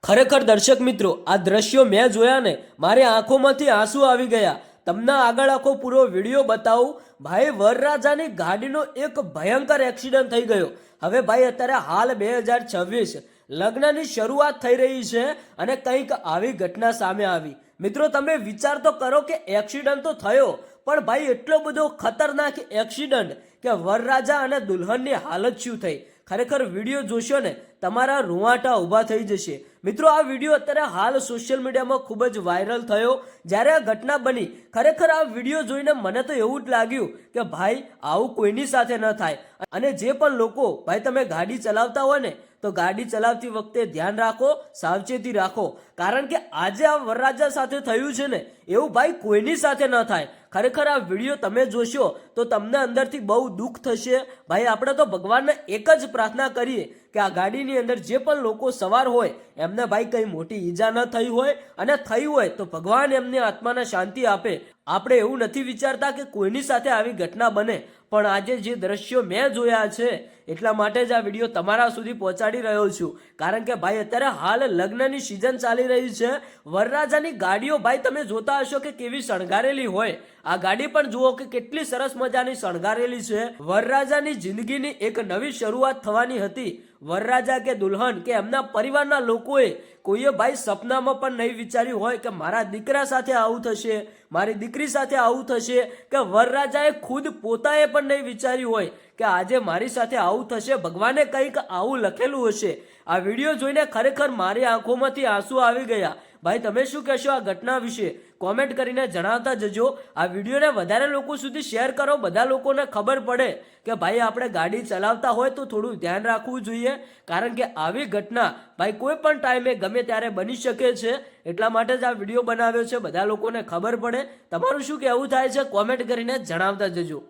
ખરેખર દર્શક મિત્રો, આ દ્રશ્યો મેં જોયા ને મારી આંખોમાંથી આંસુ આવી ગયા. તમને આગળ આખો પૂરો વિડીયો બતાવું. ભાઈ, વરરાજાની ગાડીનો એક ભયંકર એક્સિડન્ટ થઈ ગયો. હવે ભાઈ, અત્યારે હાલ 2026 લગ્નની શરૂઆત થઈ રહી છે અને કંઈક આવી ઘટના સામે આવી. મિત્રો, તમે વિચાર તો કરો કે એક્સિડન્ટ તો થયો, પણ ભાઈ એટલો બધો ખતરનાક એક્સિડન્ટ કે વરરાજા અને દુલ્હનની હાલત શું થઈ. ખરેખર વિડીયો જોશો ને તમારા રૂવાટા ઊભા થઈ જશે. મિત્રો, આ વિડીયો અત્યારે હાલ સોશિયલ મીડિયામાં ખૂબ જ વાયરલ થયો. જ્યારે આ ઘટના બની, ખરેખર આ વિડીયો જોઈને મને તો એવું જ લાગ્યું કે ભાઈ, આવું કોઈની સાથે ન થાય. અને જે પણ લોકો ભાઈ તમે ગાડી ચલાવતા હોય ને, તો ગાડી ચલાવતી વખતે ધ્યાન રાખો, સાવચેતી રાખો. કારણ કે આજે આ વરરાજા સાથે થયું છે ને, એવું ભાઈ કોઈની સાથે ન થાય. ખરેખર આ વિડીયો તમે જોશો તો તમને અંદરથી બહુ દુઃખ થશે. ભાઈ, આપણે તો ભગવાનને એક જ પ્રાર્થના કરીએ કે આ ગાડીની અંદર જે પણ લોકો સવાર હોય એમને ભાઈ કંઈ મોટી ઈજા ન થઈ હોય, અને થઈ હોય તો ભગવાન એમની આત્માને શાંતિ આપે. આપણે એવું નથી વિચારતા કે કોઈની સાથે આવી ઘટના બને, પણ આજે જે દ્રશ્યો મેં જોયા છે એટલા માટે જ આ વિડીયો તમારા સુધી પહોંચાડી રહ્યો છું. કારણ કે ભાઈ, અત્યારે હાલ લગ્નની સિઝન ચાલી રહી છે. વરરાજાની ગાડીઓ ભાઈ તમે જોતા હશો કે કેવી શણગારેલી હોય. આ ગાડી પણ જુઓ કે કેટલી સરસ મજાની શણગારેલી છે. વરરાજાની જિંદગીની એક નવી શરૂઆત થવાની હતી. વરરાજા કે દુલ્હન કે એમના પરિવારના લોકોએ કોઈએ ભાઈ સપનામાં પણ નહીં વિચાર્યું હોય કે મારા દીકરા સાથે આવું થશે, મારી દીકરી સાથે આવું થશે, કે વરરાજાએ ખુદ પોતાએ પણ નહીં વિચાર્યું હોય કે આજે મારી સાથે આવું થશે. ભગવાને કંઈક આવું લખેલું હશે. આ વિડીયો જોઈને ખરેખર મારી આંખોમાંથી આંસુ આવી ગયા. ભાઈ, તમે શું કહેશો આ ઘટના વિશે? કોમેન્ટ કરીને જણાવતા જજો. આ વિડીયોને વધારે લોકો સુધી શેર કરો, બધા લોકોને ખબર પડે કે ભાઈ આપણે ગાડી ચલાવતા હોય તો થોડું ધ્યાન રાખવું જોઈએ. કારણ કે આવી ઘટના ભાઈ કોઈ પણ ટાઈમે ગમે ત્યારે બની શકે છે. એટલા માટે જ આ વિડીયો બનાવ્યો છે, બધા લોકોને ખબર પડે. તમારું શું કહેવું થાય છે કોમેન્ટ કરીને જણાવતા જજો.